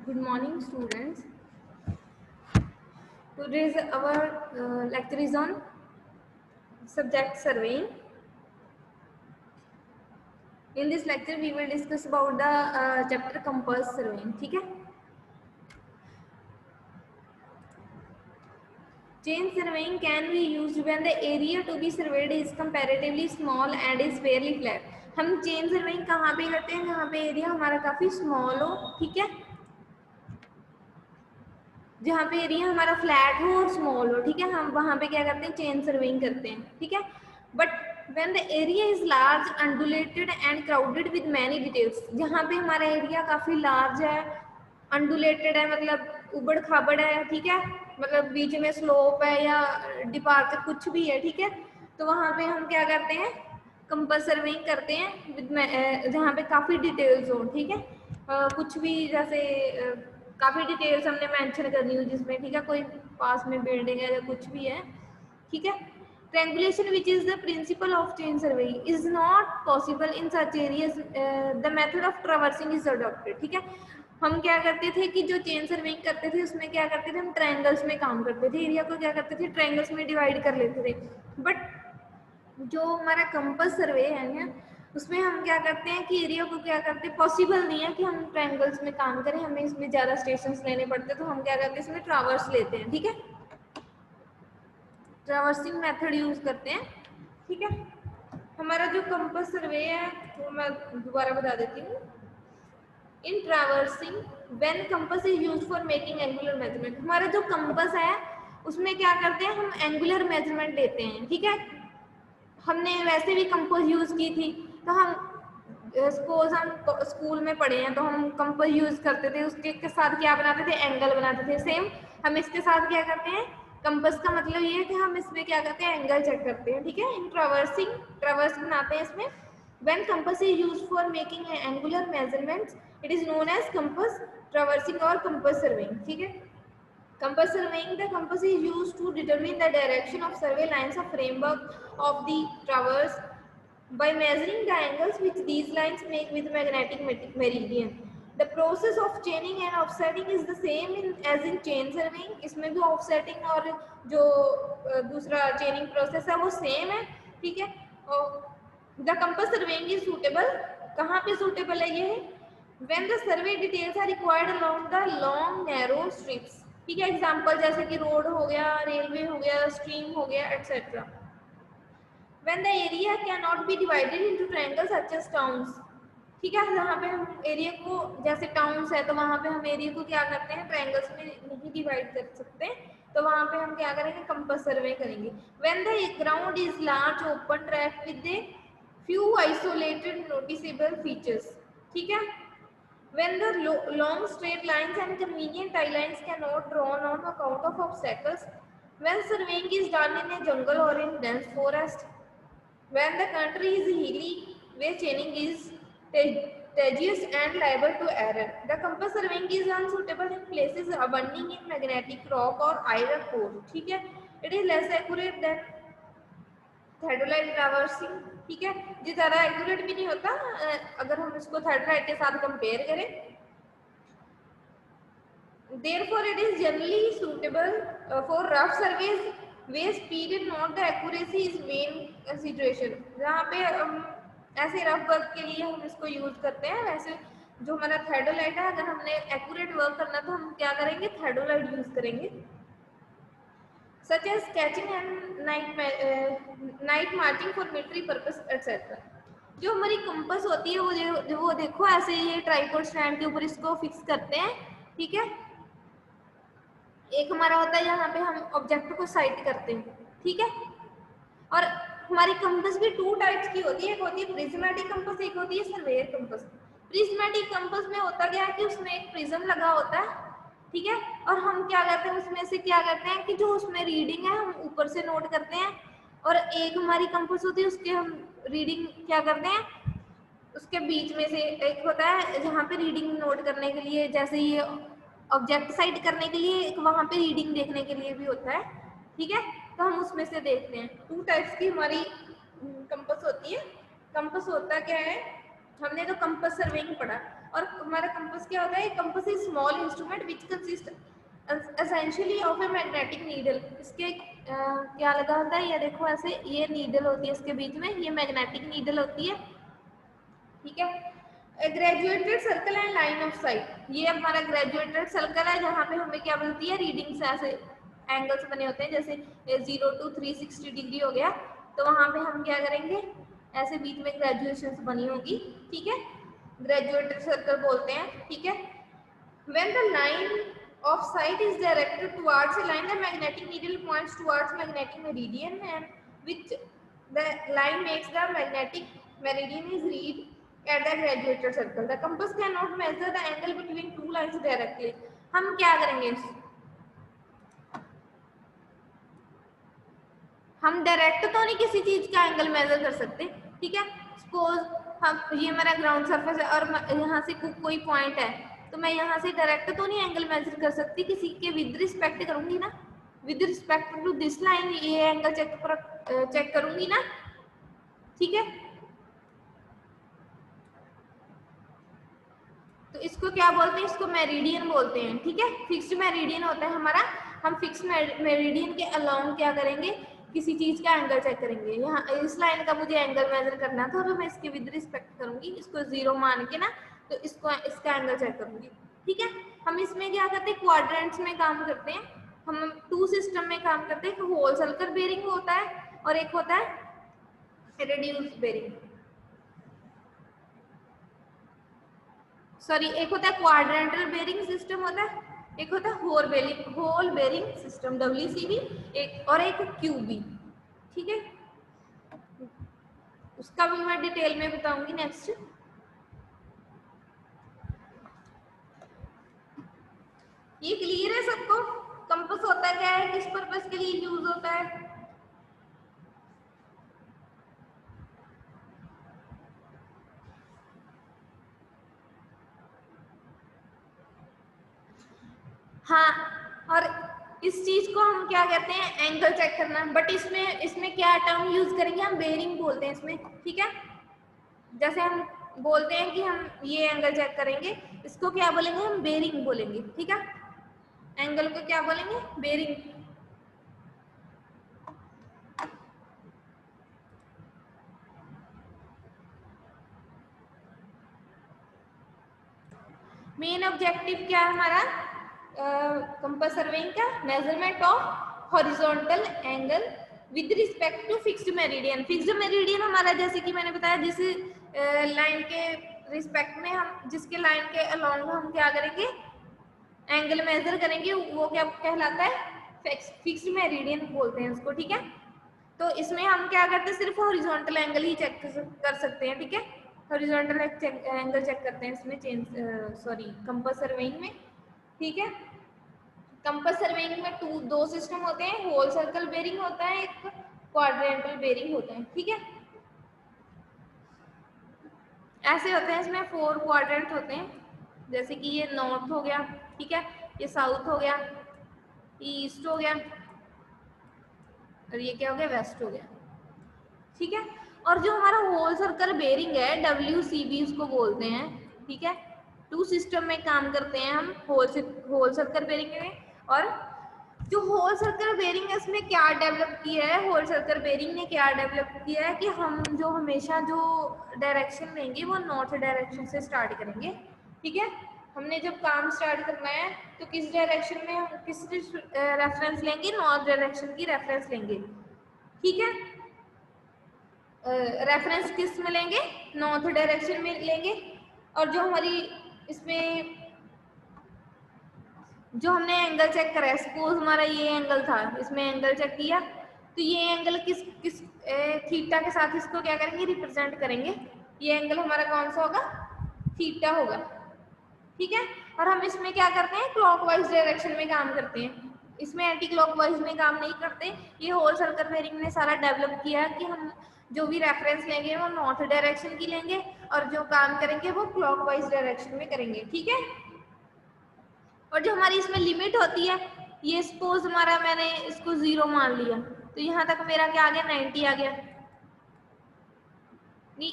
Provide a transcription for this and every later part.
Good morning, students. Today's our lecture is on subject surveying. In this lecture, we will discuss about the chapter compass surveying. ठीक है? Chain surveying can be used when the area to be surveyed is comparatively small and is fairly flat. हम chain surveying कहाँ पे करते हैं? जहाँ पे area हमारा काफी स्मॉल हो, ठीक है, जहाँ पे एरिया हमारा फ्लैट हो और स्मॉल हो, ठीक है, हम वहाँ पे क्या करते हैं? चेन सर्वेइंग करते हैं, ठीक है. But when the area is large, undulated and crowded with many details, जहाँ पे हमारा एरिया काफी लार्ज है, अनडुलेटेड है मतलब उबड़ खाबड़ है, ठीक है, मतलब बीच में स्लोप है या डिपार्चर कुछ भी है, ठीक है, तो वहाँ पे हम क्या करते हैं? कंपास सर्वेइंग करते हैं विद जहाँ पे काफी डिटेल्स हो, ठीक है, कुछ भी जैसे काफी डिटेल्स हमने मेंशन करनी हो जिसमें, ठीक है, कोई पास में बिल्डिंग है या कुछ भी है, ठीक है. Triangulation, which is the principle of chain surveying, is not possible in such areas. The method of traversing is adopted. ठीक है, हम क्या करते थे कि जो चेन सर्वेइंग करते थे उसमें क्या करते थे? हम ट्रायंगल्स में काम करते थे, एरिया को क्या करते थे? ट्रायंगल्स में डिवाइड कर लेते थे. बट जो हमारा कंपास सर्वे है ना, उसमें हम क्या करते हैं कि एरिया को क्या करते हैं? पॉसिबल नहीं है कि हम ट्रायंगल्स में काम करें, हमें इसमें ज़्यादा स्टेशंस लेने पड़ते हैं, तो हम क्या करते हैं? इसमें ट्रावर्स लेते हैं, ठीक है, ट्रावर्सिंग मेथड यूज करते हैं, ठीक है. हमारा जो कंपास सर्वे है वो मैं दोबारा बता देती हूँ. In traversing when compass is used for making angular measurement, हमारा जो कंपास है उसमें क्या करते हैं? हम एंगुलर मेजरमेंट लेते हैं, ठीक है. हमने वैसे भी कंपास यूज की थी, तो हम सपोज हम स्कूल में पढ़े हैं तो हम कंपास यूज करते थे, उसके साथ क्या बनाते थे? एंगल बनाते थे. सेम हम इसके साथ क्या करते हैं? कंपास का मतलब ये है कि हम इसमें क्या करते हैं? एंगल चेक करते हैं, ठीक है. इन ट्रावर्सिंग ट्रावर्स बनाते हैं इसमें. When compass is used for making angular measurements, it is known as compass traversing or compass surveying. ठीक है. Compass surveying, the compass is used to determine the direction of survey lines of framework of the traverse by measuring the angles which these lines make with magnetic meridian. The process of chaining and offsetting is the same as in chain surveying. इसमें भी offsetting और जो दूसरा chaining process है वो same है, ठीक है. और the compass surveying is suitable, कहाँ पे suitable है ये? When the survey details are required along the long narrow strips, ठीक है. एग्जाम्पल जैसे कि रोड हो गया, रेलवे हो गया, स्ट्रीम हो गया, etcetera. When the area cannot be divided into triangles such as towns, ठीक है, जहाँ पे हम एरिया को जैसे टाउन्स है तो वहाँ पे हम एरिया को क्या करते हैं? ट्रायंगल्स में नहीं डिवाइड कर सकते, तो वहाँ पे हम क्या करेंगे? कंपास सर्वे करेंगे. When the ground is large open tract with a few isolated noticeable features, ठीक है. When the long straight lines and convenient tie lines cannot drawn on account of obstacles, when surveying is done in a jungle or in dense forest, when the country is hilly, where chaining is tedious and liable to error, the compass surveying is unsuitable in places abounding in magnetic rock or iron ore. ठीक है, it is less accurate than theodolite traversing, ठीक है, ये ज़्यादा accurate भी नहीं होता अगर हम इसको थेडोलाइट के साथ कंपेयर करें. Therefore, it is generally suitable for rough surveys where speed and not the accuracy is main consideration. जहाँ पे ऐसे रफ वर्क के लिए हम इसको यूज करते हैं. वैसे जो हमारा थेडोलाइट है, अगर हमने एक्यूरेट वर्क करना तो हम क्या करेंगे? थेडोलाइट यूज करेंगे. Such as sketching and night marching for military purpose etc. जो हमारी कंपास होती है वो देखो ऐसे ये ट्राइपॉड स्टैंड के ऊपर इसको फिक्स करते हैं, ठीक है. एक हमारा होता है यहाँ पे हम ऑब्जेक्ट को साइट करते हैं, ठीक है. और हमारी कंपास भी टू टाइप्स की होती है, एक होती है प्रिज्मेटिक कंपास, एक होती है सर्वेयर कंपास. प्रिज्मेटिक कंपास में होता क्या है कि उसमें एक प्रिज्म लगा होता है, ठीक है, और हम क्या करते हैं? उसमें से क्या करते हैं कि जो उसमें रीडिंग है हम ऊपर से नोट करते हैं, और एक हमारी कंपास होती है उसके हम रीडिंग क्या करते हैं? उसके बीच में से एक होता है जहाँ पे रीडिंग नोट करने के लिए, जैसे ये ऑब्जेक्ट साइट करने के लिए, एक वहाँ पे रीडिंग देखने के लिए भी होता है, ठीक है, तो हम उसमें से देखते हैं. टू टाइप्स की हमारी कंपास होती है. कंपास होता क्या है? हमने तो कंपास सर्वेइंग पढ़ा, और हमारा कंपास क्या होता है, compass is small instrument which consist essentially of a magnetic needle. इसके क्या लगा होता है, ये देखो ऐसे, ये नीडल होती है इसके बीच में, ये मैग्नेटिक नीडल होती है, ठीक है। Graduated circle and line of site, ये हमारा ग्रेजुएटेड सर्कल है जहाँ पे हमें क्या मिलती है, रीडिंग्स ऐसे एंगल्स बने होते हैं, जैसे 0 to 360 डिग्री हो गया, तो वहाँ पे हम क्या करेंगे, ऐसे बीच में ग्रेजुएशंस बनी होगी, ठीक है, ग्रेजुएटेड सर्कल बोलते हैं, ठीक है। When the line of sight is directed towards a line, the magnetic needle points towards magnetic meridian, and which the line makes the magnetic meridian is read at the graduated circle. The compass cannot measure the angle between two lines directly. हम क्या करेंगे, हम direct तो नहीं किसी चीज का angle measure कर सकते, ठीक है। सपोज हम, ये मेरा ग्राउंड सरफेस है और यहाँ से कोई पॉइंट है, तो मैं यहाँ से डायरेक्ट तो नहीं एंगल मेजर कर सकती, किसी के विद रिस्पेक्ट करूंगी ना, with respect to this line ये एंगल चेक करूंगी ना, ठीक है। तो इसको क्या बोलते हैं, इसको मेरिडियन बोलते हैं, ठीक है। फिक्स्ड मेरिडियन होता है हमारा, हम फिक्स्ड मेरिडियन के अलाउंग क्या करेंगे, किसी चीज का एंगल चेक करेंगे। यहाँ इस लाइन का मुझे एंगल मेजर करना था, तो मैं इसके विद रिस्पेक्ट करूंगी, इसको 0 मान के ना, तो इसको इसका एंगल चेक करूंगी, ठीक है। हम इसमें क्या करते हैं, क्वाड्रेंट्स में काम करते हैं, हम 2 सिस्टम में काम करते हैं, एक होल सर्कल बेरिंग होता है और एक होता है रेड्यूस बेरिंग, सॉरी, एक होता है क्वाड्रेंटल बेरिंग सिस्टम होता है, एक होता है होल बेरिंग सिस्टम WCB, एक और एक QB, ठीक है। उसका भी मैं डिटेल में बताऊंगी नेक्स्ट। ये क्लियर है सबको, कंपास होता क्या है, किस पर्पस के लिए यूज होता है। हाँ, और इस चीज को हम क्या कहते हैं, एंगल चेक करना, बट इसमें क्या टर्म यूज करेंगे, हम बेरिंग बोलते हैं इसमें, ठीक है। जैसे हम बोलते हैं कि हम ये एंगल चेक करेंगे, इसको क्या बोलेंगे, हम बेरिंग बोलेंगे, ठीक है। एंगल को क्या बोलेंगे, बेरिंग। मेन ऑब्जेक्टिव क्या है हमारा कंपास सर्वेइंग का, measurement of horizontal angle with respect to fixed meridian. Fixed meridian हमारा, जैसे कि मैंने बताया, जिस लाइन के रिस्पेक्ट में हम, जिसके लाइन के अलोंग हम क्या करेंगे, एंगल मेजर करेंगे, वो क्या कहलाता है, फिक्स्ड मेरिडियन बोलते हैं उसको, ठीक है। तो इसमें हम क्या करते हैं, सिर्फ हॉरिजॉन्टल एंगल ही चेक कर सकते हैं, ठीक है। हॉरिजॉन्टल एंगल चेक करते हैं इसमें, सॉरी, कंपास सर्वेइंग में, ठीक है। कंपास सर्वेइंग में दो सिस्टम होते हैं, होल सर्कल बेरिंग होता है, एक क्वाड्रेंटल बेरिंग होता है, ठीक है। ऐसे होते हैं, इसमें 4 क्वाड्रेंट होते हैं, जैसे कि ये नॉर्थ हो गया, ठीक है, ये साउथ हो गया, ईस्ट हो गया, और ये क्या हो गया, वेस्ट हो गया, ठीक है। और जो हमारा होल सर्कल बेरिंग है, WCB उसको बोलते हैं, ठीक है। 2 सिस्टम में काम करते हैं हम, होल सर्कल बेरिंग में। और जो होल सर्कल बेरिंग है, इसमें क्या डेवलप किया है, होल सर्कल बेरिंग ने क्या डेवलप किया है कि हम जो हमेशा जो डायरेक्शन लेंगे वो नॉर्थ डायरेक्शन से स्टार्ट करेंगे, ठीक है। हमने जब काम स्टार्ट करना है तो किस डायरेक्शन में हम किस रेफरेंस लेंगे, नॉर्थ डायरेक्शन की रेफरेंस लेंगे, ठीक है। रेफरेंस किस में लेंगे, नॉर्थ डायरेक्शन में लेंगे। और जो हमारी इसमें जो हमने एंगल चेक करा है, सपोज हमारा ये एंगल था, इसमें एंगल चेक किया, तो ये एंगल किस थीटा के साथ इसको क्या करेंगे, रिप्रेजेंट करेंगे। ये एंगल हमारा कौन सा होगा, थीटा होगा, ठीक है। और हम इसमें क्या करते हैं, क्लॉकवाइज डायरेक्शन में काम करते हैं, इसमें एंटी क्लॉकवाइज में काम नहीं करते। ये होल सर्कल बेरिंग ने सारा डेवलप किया कि हम जो भी रेफरेंस लेंगे वो नॉर्थ डायरेक्शन की लेंगे, और जो काम करेंगे वो क्लॉकवाइज डायरेक्शन में करेंगे, ठीक है। और जो हमारी इसमें लिमिट होती है, ये सपोज हमारा, मैंने इसको 0 मान लिया, तो यहाँ तक मेरा क्या आ गया, 90 आ गया, नहीं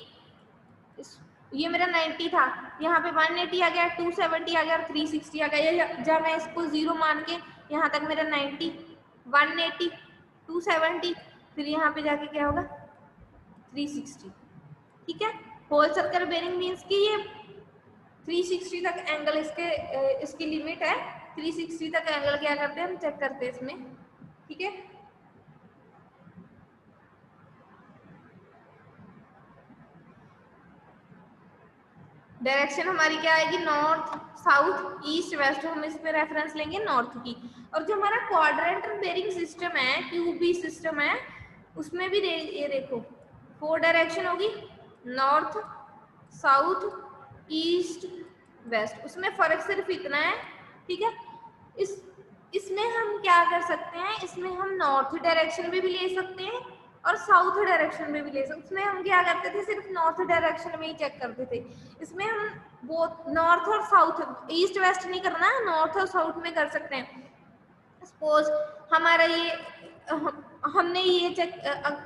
ये मेरा 90 था, यहाँ पे 180 आ गया, 270 आ गया और 360 आ गया। जब मैं इसको 0 मान के यहाँ तक मेरा 90, 180, 270, फिर यहाँ पे जाके क्या होगा 360। ठीक है, होल सर्कल बेरिंग मीन्स कि ये 360 तक एंगल इसकी लिमिट है। 360 तक एंगल क्या करते हैं हम चेक करते हैं इसमें। ठीक है, डायरेक्शन हमारी क्या आएगी, नॉर्थ साउथ ईस्ट वेस्ट। हम इस पे रेफरेंस लेंगे नॉर्थ की। और जो हमारा क्वाड्रेंटल बेरिंग सिस्टम है, क्यूबी सिस्टम है, उसमें भी ये देखो 4 डायरेक्शन होगी, नॉर्थ साउथ ईस्ट वेस्ट। उसमें फर्क सिर्फ इतना है। ठीक है, इसमें हम क्या कर सकते हैं, इसमें हम नॉर्थ डायरेक्शन में भी ले सकते हैं और साउथ डायरेक्शन में भी ले सकते हैं। उसमें हम क्या करते थे, सिर्फ नॉर्थ डायरेक्शन में ही चेक करते थे। इसमें हम वो नॉर्थ और साउथ, ईस्ट वेस्ट नहीं करना, नॉर्थ और साउथ में कर सकते हैं। सपोज हमारा ये हमने ये चेक,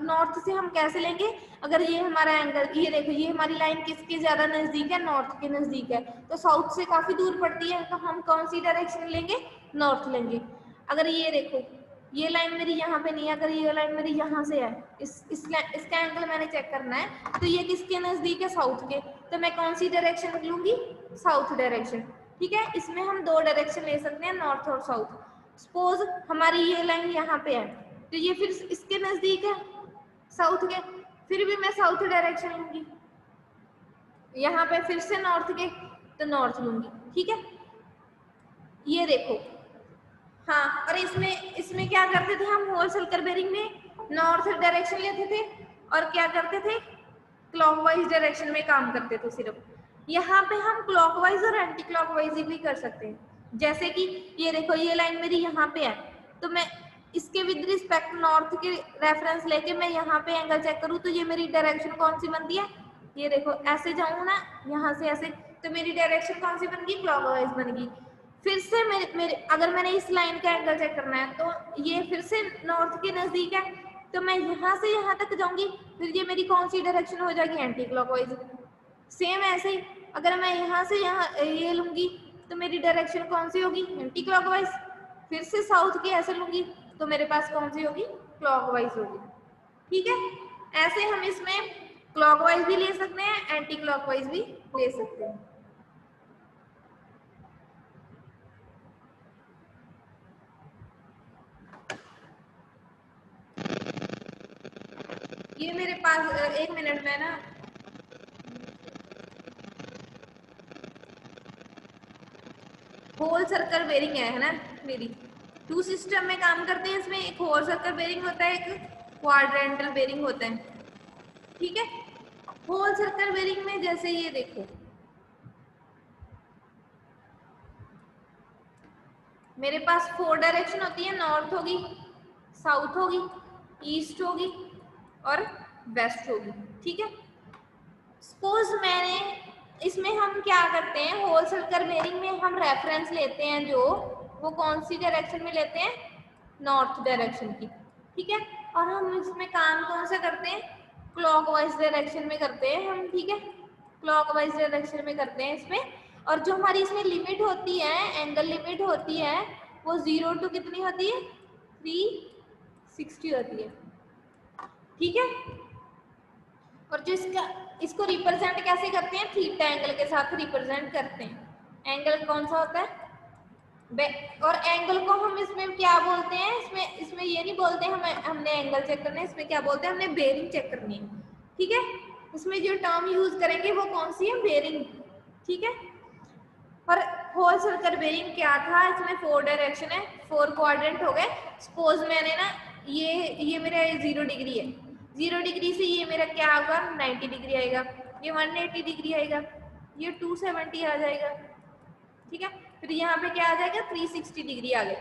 नॉर्थ से हम कैसे लेंगे, अगर ये हमारा एंगल, ये देखो ये हमारी लाइन किसके ज्यादा नजदीक है, नॉर्थ के नजदीक है, तो साउथ से काफी दूर पड़ती है, तो हम कौन सी डायरेक्शन लेंगे, नॉर्थ लेंगे। अगर ये देखो ये लाइन मेरी यहाँ पे नहीं है, अगर ये लाइन मेरी यहाँ से है, इसका एंगल मैंने चेक करना है, तो ये किसके नजदीक है, साउथ के, तो मैं कौन सी डायरेक्शन लूंगी, साउथ डायरेक्शन। ठीक है, इसमें हम 2 डायरेक्शन ले सकते हैं, नॉर्थ और साउथ। सपोज हमारी ये लाइन यहाँ पे है, तो ये फिर इसके नजदीक है, साउथ के, फिर भी मैं साउथ डायरेक्शन लूंगी। यहाँ पे फिर से नॉर्थ के, तो नॉर्थ लूंगी। ठीक है, ये देखो, हाँ, और इसमें क्या करते थे हम, होल सर्कल बेरिंग में नॉर्थ डायरेक्शन लेते थे और क्या करते थे, क्लॉकवाइज डायरेक्शन में काम करते थे सिर्फ। यहाँ पे हम क्लॉकवाइज और एंटी क्लॉकवाइज भी कर सकते हैं। जैसे कि ये देखो ये लाइन मेरी यहाँ पे है, तो मैं इसके विद रिस्पेक्ट नॉर्थ के रेफरेंस लेके मैं यहाँ पे एंगल चेक करूँ, तो ये मेरी डायरेक्शन कौन सी बनती है, ये देखो ऐसे जाऊँ ना यहाँ से ऐसे, तो मेरी डायरेक्शन कौन सी बन गई, क्लॉकवाइज बन गई। फिर से मेरे अगर मैंने इस लाइन का एंगल चेक करना है, तो ये फिर से नॉर्थ के नजदीक है, तो मैं यहाँ से यहाँ तक जाऊंगी, फिर ये मेरी कौन सी डायरेक्शन हो जाएगी, एंटी क्लॉकवाइज। सेम ऐसे ही अगर मैं यहाँ से यहाँ ये लूंगी, तो मेरी डायरेक्शन कौन सी होगी, एंटी क्लॉकवाइज। फिर से साउथ की ऐसे लूंगी, तो मेरे पास कौन सी होगी, क्लॉकवाइज होगी। ठीक है, ऐसे हम इसमें क्लॉकवाइज भी ले सकते हैं, एंटी क्लॉकवाइज भी ले सकते हैं। ये मेरे पास 1 मिनट में ना, होल सर्कल बेरिंग है ना मेरी, 2 सिस्टम में काम करते हैं। इसमें एक होल सर्कल बेरिंग होता है, एक क्वाड्रेंटल बेरिंग होता है। ठीक है, होल सर्कल बेरिंग में जैसे ये देखो मेरे पास 4 डायरेक्शन होती है, नॉर्थ होगी, साउथ होगी, ईस्ट होगी और वेस्ट होगी। ठीक है, सपोज मैंने इसमें हम क्या करते हैं, होल सर्कल बेरिंग में हम रेफरेंस लेते हैं, जो वो कौन सी डायरेक्शन में लेते हैं, नॉर्थ डायरेक्शन की। ठीक है, और हम इसमें काम कौन सा करते हैं, क्लॉकवाइज डायरेक्शन में करते हैं हम। ठीक है, क्लॉकवाइज डायरेक्शन में करते हैं इसमें। और जो हमारी इसमें लिमिट होती है, एंगल लिमिट होती है, वो 0 टू कितनी होती है, 360 होती है। ठीक है, और जो इसको रिप्रेजेंट कैसे करते हैं, थीटा एंगल के साथ रिप्रेजेंट करते हैं। एंगल कौन सा होता है, और एंगल को हम इसमें क्या बोलते हैं, इसमें ये नहीं बोलते हमने एंगल चेक करना है, इसमें क्या बोलते हैं, हमने बेरिंग चेक करनी है। ठीक है, इसमें जो टर्म यूज करेंगे वो कौन सी है, बेरिंग। ठीक है, और होल सर्कल बेरिंग क्या था, इसमें 4 डायरेक्शन है, 4 क्वाड्रेंट हो गए। सपोज मैंने ना ये मेरा 0 डिग्री है, 0 डिग्री से ये मेरा क्या होगा, 90 डिग्री आएगा, ये 180 डिग्री आएगा, ये 270 आ जाएगा। ठीक है, फिर यहाँ पे क्या आ जाएगा, 360 डिग्री आ गया।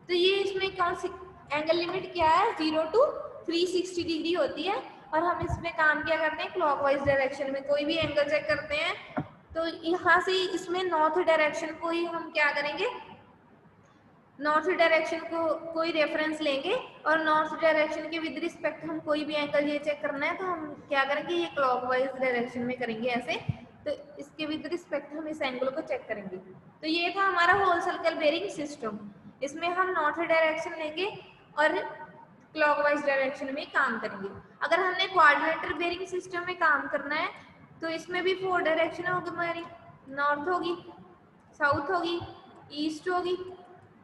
तो ये इसमें कौन सी एंगल लिमिट क्या है, 0 टू 360 डिग्री होती है। और हम इसमें काम क्या करते हैं, क्लॉकवाइज डायरेक्शन में कोई भी एंगल चेक करते हैं, तो यहाँ से इसमें नॉर्थ डायरेक्शन को ही हम क्या करेंगे, नॉर्थ डायरेक्शन को कोई रेफरेंस लेंगे, और नॉर्थ डायरेक्शन के विद रिस्पेक्ट हम कोई भी एंगल ये चेक करना है, तो हम क्या करेंगे, ये क्लॉकवाइज डायरेक्शन में करेंगे ऐसे। तो इसके विद रिस्पेक्ट हम इस एंगल को चेक करेंगे। तो ये था हमारा होल सर्कल बेरिंग सिस्टम। इसमें हम नॉर्थ डायरेक्शन लेंगे और क्लॉकवाइज डायरेक्शन में काम करेंगे। अगर हमने क्वाड्रेंटल बेरिंग सिस्टम में काम करना है तो इसमें भी 4 डायरेक्शन होगी हमारी, नॉर्थ होगी, साउथ होगी, ईस्ट होगी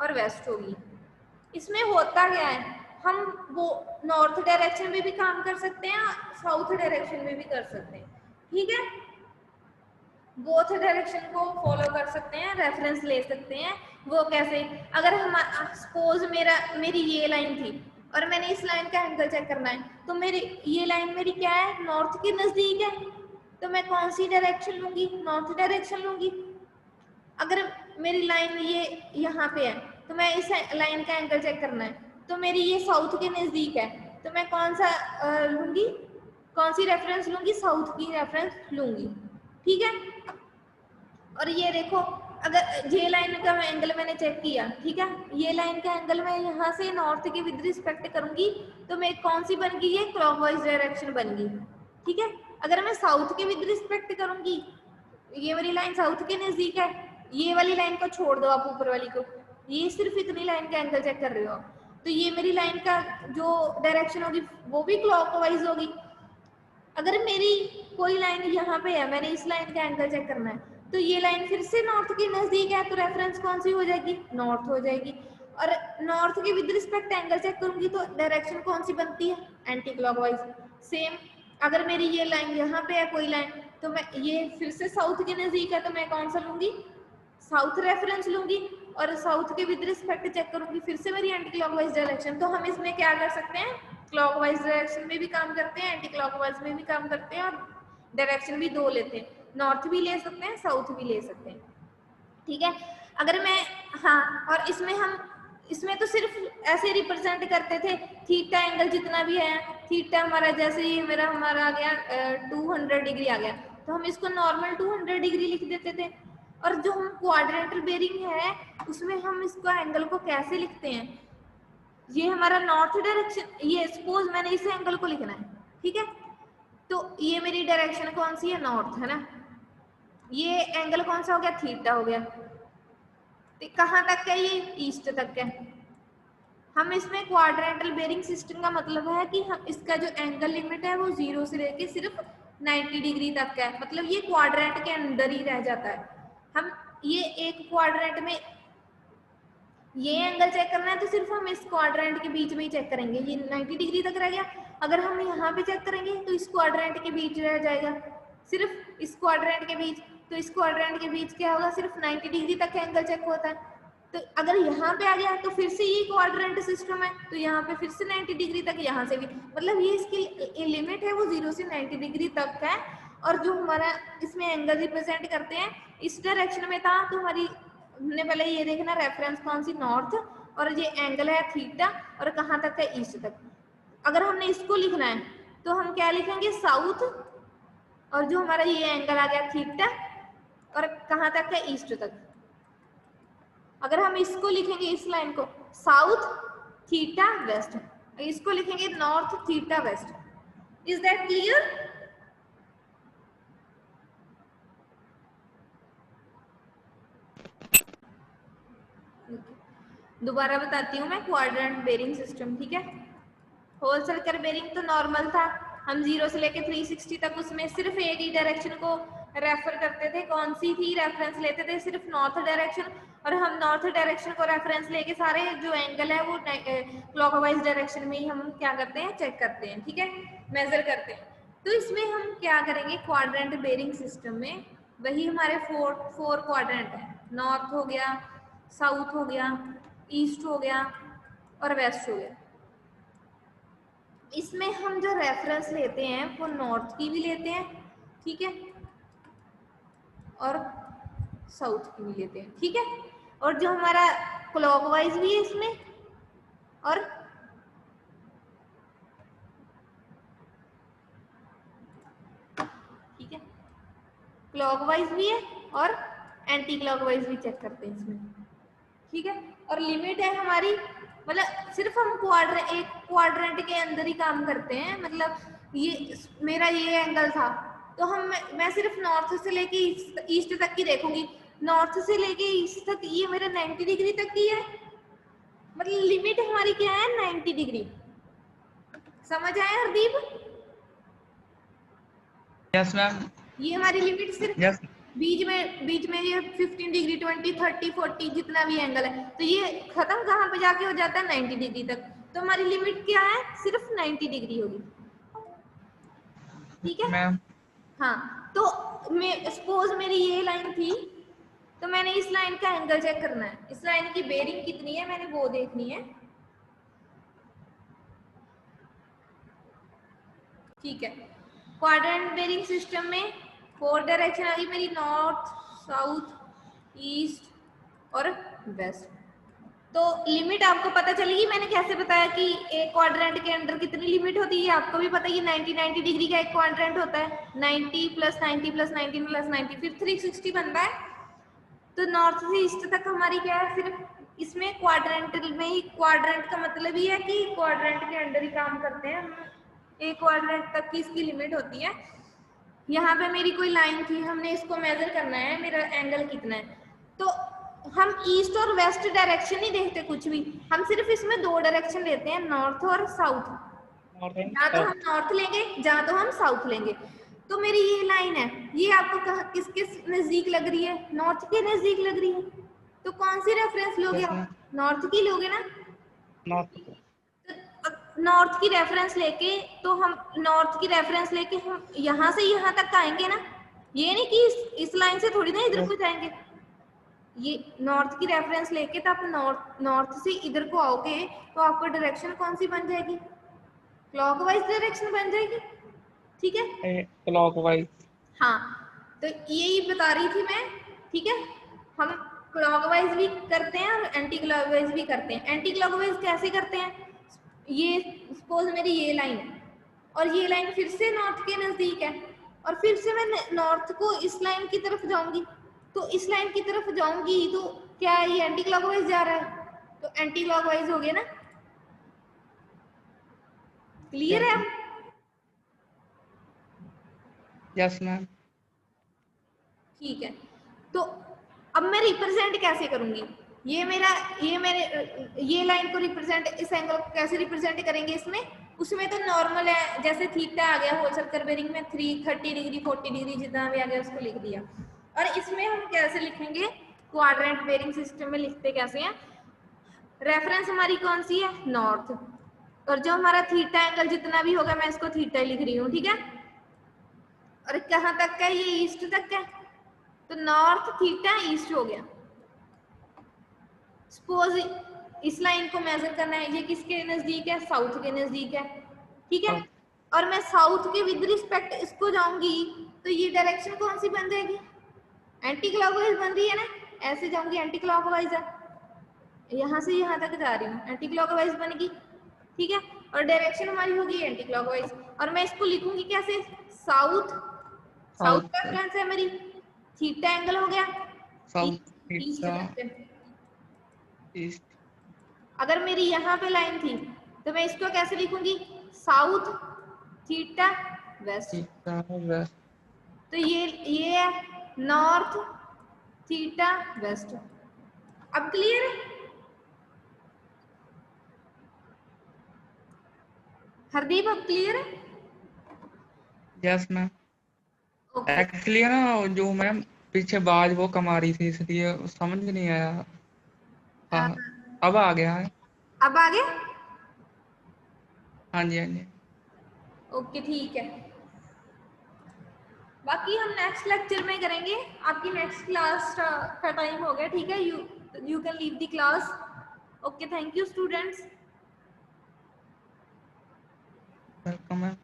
और वेस्ट होगी। इसमें होता क्या है, हम वो नॉर्थ डायरेक्शन में भी काम कर सकते हैं, साउथ डायरेक्शन में भी कर सकते हैं, ठीक है। बोथ डायरेक्शन को फॉलो कर सकते हैं, रेफरेंस ले सकते हैं। वो कैसे, अगर हम सपोज मेरी ये लाइन थी और मैंने इस लाइन का एंगल चेक करना है, तो मेरी ये लाइन मेरी क्या है, नॉर्थ के नजदीक है, तो मैं कौन सी डायरेक्शन लूंगी, नॉर्थ डायरेक्शन लूंगी। अगर मेरी लाइन ये यहाँ पे है तो मैं इस लाइन का एंगल चेक करना है, तो मेरी ये साउथ के नजदीक है, तो मैं कौन सा लूंगी, कौन सी रेफरेंस लूंगी, साउथ की रेफरेंस लूंगी, ठीक है। और ये देखो, अगर ये लाइन का एंगल मैंने चेक किया, ठीक है, ये लाइन का एंगल मैं यहाँ से नॉर्थ के विद रिस्पेक्ट करूंगी, तो मैं कौन सी बन गई, ये क्लॉकवाइज डायरेक्शन बन गई, ठीक है। अगर मैं साउथ के विद रिस्पेक्ट करूंगी, ये वाली लाइन साउथ के नजदीक है, ये वाली लाइन को छोड़ दो आप, ऊपर वाली को, ये सिर्फ इतनी लाइन का एंगल चेक कर रहे हो, तो ये मेरी लाइन का जो डायरेक्शन होगी वो भी क्लॉकवाइज होगी। अगर मेरी कोई लाइन यहाँ पे है, मैंने इस लाइन का एंगल चेक करना है, तो ये लाइन फिर से नॉर्थ के नजदीक है, तो रेफरेंस कौन सी हो जाएगी, नॉर्थ हो जाएगी। और नॉर्थ के विद रिस्पेक्ट एंगल चेक करूंगी तो डायरेक्शन कौन सी बनती है, एंटी क्लॉकवाइज। सेम अगर मेरी ये लाइन यहाँ पे है कोई लाइन, तो मैं ये फिर से साउथ के नजदीक है, तो मैं कौन सा लूंगी, साउथ रेफरेंस लूंगी, और साउथ के विद रिस्पेक्ट चेक करूंगी, फिर से मेरी एंटी क्लॉकवाइज डायरेक्शन। तो हम इसमें क्या कर सकते हैं, क्लॉकवाइज डायरेक्शन में भी काम करते हैं, एंटी क्लॉकवाइज में भी काम करते हैं, और डायरेक्शन भी दो लेते हैं, नॉर्थ भी ले सकते हैं, साउथ भी ले सकते हैं, ठीक है। अगर मैं, हाँ, और इसमें तो सिर्फ ऐसे रिप्रेजेंट करते थे, थीटा एंगल जितना भी है, थीटा हमारा जैसे ही हमारा आ गया 200 डिग्री आ गया, तो हम इसको नॉर्मल 200 डिग्री लिख देते थे। और जो हम क्वाड्रेंटल बेरिंग है उसमें हम इसको एंगल को कैसे लिखते हैं, ये हमारा नॉर्थ डायरेक्शन, ये सपोज मैंने इस एंगल को लिखना है, ठीक है, तो ये मेरी डायरेक्शन कौन सी है, नॉर्थ है ना, ये एंगल कौन सा हो गया, थीटा हो गया, तो कहाँ तक है, ये ईस्ट तक है। हम इसमें क्वाड्रेंटल बेरिंग सिस्टम का मतलब है कि हम इसका जो एंगल लिमिट है वो 0 से लेके सिर्फ 90 डिग्री तक है, मतलब ये क्वाड्रेंट के अंदर ही रह जाता है। हम ये एक क्वाड्रेंट में ये एंगल चेक करना है तो सिर्फ हम इस क्वाड्रेंट के बीच में ही चेक करेंगे, ये 90 डिग्री तक रह गया। अगर हम यहाँ पे चेक करेंगे तो इस क्वाड्रेंट के बीच रह जाएगा, सिर्फ इस क्वाड्रेंट के बीच, तो इस क्वाड्रेंट के बीच क्या होगा, सिर्फ 90 डिग्री तक एंगल चेक होता है। तो अगर यहाँ पे आ गया तो फिर से ये क्वाड्रेंट सिस्टम है, तो यहाँ पे फिर से 90 डिग्री तक, यहाँ से भी, मतलब ये इसकी लिमिट है वो 0 से 90 डिग्री तक है। और जो हमारा इसमें एंगल रिप्रेजेंट करते हैं, इस डायरेक्शन में था तो हमारी, हमने पहले ये देखना रेफरेंस कौन सी, नॉर्थ, और ये एंगल है थीटा, और कहाँ तक है, ईस्ट तक। अगर हमने इसको लिखना है तो हम क्या लिखेंगे, साउथ, और जो हमारा ये एंगल आ गया थीटा, और कहाँ तक है, ईस्ट तक। अगर हम इसको लिखेंगे, इस लाइन को, साउथ थीटा वेस्ट, इसको लिखेंगे north theta west. Is that clear? दोबारा बताती हूँ मैं, क्वाड्रेंट बेरिंग सिस्टम, ठीक है। होल सर्कल बेरिंग तो नॉर्मल था, हम 0 से लेके 360 तक उसमें सिर्फ एक ही डायरेक्शन को रेफर करते थे, कौन सी थी, रेफरेंस लेते थे सिर्फ नॉर्थ डायरेक्शन, और हम नॉर्थ डायरेक्शन को रेफरेंस लेके सारे जो एंगल है वो क्लॉकवाइज डायरेक्शन में ही हम क्या करते हैं, चेक करते हैं, ठीक है, मेजर करते हैं। तो इसमें हम क्या करेंगे, क्वाड्रेंट बेरिंग सिस्टम में वही हमारे फोर क्वाड्रेंट है, नॉर्थ हो गया, साउथ हो गया, ईस्ट हो गया और वेस्ट हो गया। इसमें हम जो रेफरेंस लेते हैं वो नॉर्थ की भी लेते हैं, ठीक है, और साउथ की भी लेते हैं, ठीक है, और जो हमारा क्लॉकवाइज भी है इसमें, और ठीक है, क्लॉकवाइज भी है और एंटी क्लॉकवाइज भी चेक करते हैं इसमें, ठीक है। और लिमिट है हमारी, मतलब सिर्फ हम एक क्वाड्रेंट के अंदर ही काम करते हैं, मतलब ये मेरा ये एंगल था तो मैं सिर्फ नॉर्थ से लेके ईस्ट तक की देखूंगी। नॉर्थ से लेके ईस्ट तक ये मेरा 90 डिग्री तक की है, मतलब लिमिट हमारी क्या है 90 डिग्री। समझ आया हरदीप? Yes ma'am. ये हमारी लिमिट सिर्फ यस। बीच में ये 15 डिग्री 20 30 40 जितना भी एंगल है, तो ये खत्म कहाँ पे जाके हो जाता है 90 डिग्री तक। तो हमारी लिमिट क्या है, सिर्फ 90 डिग्री होगी। ठीक है मैम। हाँ, तो मैं सपोज मेरी ये लाइन थी, तो मैंने इस लाइन का एंगल चेक करना है, इस लाइन की बेरिंग कितनी है मैंने वो देखनी है। ठीक है, क्वाड्रेंट बेरिंग सिस्टम में 4 डायरेक्शन आ गई मेरी, नॉर्थ साउथ ईस्ट और वेस्ट। तो लिमिट आपको पता चलेगी, मैंने कैसे बताया कि एक क्वाड्रेंट के अंदर कितनी लिमिट होती है, आपको भी पता है 90 डिग्री का एक क्वाड्रेंट होता है, 90 + 90 + 90 + 90 फिर 360 बनता है। तो नॉर्थ से ईस्ट तक हमारी क्या है, सिर्फ इसमें क्वाड्रेंट में ही, क्वाड्रेंट का मतलब ही है कि क्वाड्रेंट के अंदर ही काम करते हैं हम, एक क्वाड्रेंट तक की इसकी लिमिट होती है। यहाँ पे मेरी कोई लाइन थी, हमने इसको मेजर करना है मेरा एंगल कितना है, तो हम ईस्ट और वेस्ट डायरेक्शन नहीं देखते कुछ भी, हम सिर्फ इसमें 2 डायरेक्शन लेते हैं, नॉर्थ और साउथ। जहाँ तो हम नॉर्थ लेंगे, जहाँ तो हम साउथ लेंगे। तो मेरी ये लाइन है, ये आपको किसके नजदीक लग रही है, नॉर्थ के नजदीक लग रही है, तो कौन सी रेफरेंस लोगे आप, नॉर्थ की लोगे ना। नॉर्थ। नॉर्थ की रेफरेंस लेके, तो हम नॉर्थ की रेफरेंस लेके हम यहाँ से यहाँ तक आएंगे ना, ये नहीं कि इस लाइन से थोड़ी ना इधर को जाएंगे, ये नॉर्थ की रेफरेंस लेके तो आप नॉर्थ से इधर को आओगे, तो आपको डायरेक्शन कौन सी बन जाएगी, क्लॉकवाइज डायरेक्शन बन जाएगी। ठीक है क्लॉकवाइज। हाँ, तो यही बता रही थी मैं। ठीक है, हम क्लॉकवाइज भी करते हैं और एंटी क्लॉकवाइज भी करते हैं। एंटी क्लॉकवाइज कैसे करते हैं, ये सपोज मेरी ये लाइन है और ये लाइन फिर से नॉर्थ के नजदीक है, और फिर से मैं नॉर्थ को इस लाइन की तरफ जाऊंगी, तो इस लाइन की तरफ जाऊंगी तो क्या ये एंटी क्लॉकवाइज जा रहा है, तो एंटी क्लॉकवाइज हो गया ना। क्लियर है? Yes ma'am. ठीक है, तो अब मैं रिप्रेजेंट कैसे करूंगी, ये मेरे ये लाइन को रिप्रेजेंट, इस एंगल को कैसे रिप्रेजेंट करेंगे इसमें, उसमें तो नॉर्मल है, जैसे थीटा आ गया होल सर्कल बेरिंग में 30 डिग्री 40 डिग्री जितना भी आ गया उसको लिख दिया। और इसमें हम कैसे लिखेंगे, क्वाड्रेंट बेरिंग सिस्टम में लिखते कैसे हैं, रेफरेंस हमारी कौन सी है, नॉर्थ, और जो हमारा थीटा एंगल जितना भी होगा मैं इसको थीटा लिख रही हूँ। ठीक है, और कहाँ तक का, ये ईस्ट तक का, तो नॉर्थ थीटा ईस्ट हो गया। सपोज इस लाइन को मेजर करना है, ये किसके नजदीक है, साउथ के नजदीक है। ठीक है, और मैं साउथ के विद रिस्पेक्ट इसको जाऊंगी, तो ये डायरेक्शन कौन सी बन जाएगी, एंटी क्लॉकवाइज बन रही है ना, ऐसे जाऊंगी एंटी क्लॉकवाइज है, यहाँ से यहाँ तक जा रही हूँ एंटी क्लॉकवाइज बनेगी। ठीक है, और डायरेक्शन हमारी होगी एंटी क्लॉकवाइज, और मैं इसको लिखूंगी कैसे, साउथ, साउथ रेफरेंस है मेरी, थीटा एंगल हो गया, साउथ ईस्ट थीटा तक। ईस्ट। अगर मेरी यहाँ पे लाइन थी तो मैं इसको कैसे लिखूंगी, south theta west, theta west. तो ये है नॉर्थ थीटा वेस्ट। अब क्लियर है हरदीप, अब क्लियर है? Yes ma'am. ओके, एक्चुअली ना जो मैम पीछे बाज वो कमा रही थी इसलिए समझ नहीं आया। हाँ अब आ गया है। अब आ गया। हाँ जी हाँ जी। ओके ठीक है, बाकी हम नेक्स्ट लेक्चर में करेंगे, आपकी नेक्स्ट क्लास का टाइम हो गया। ठीक है, you can leave the class. Okay, thank you students. Welcome ma'am.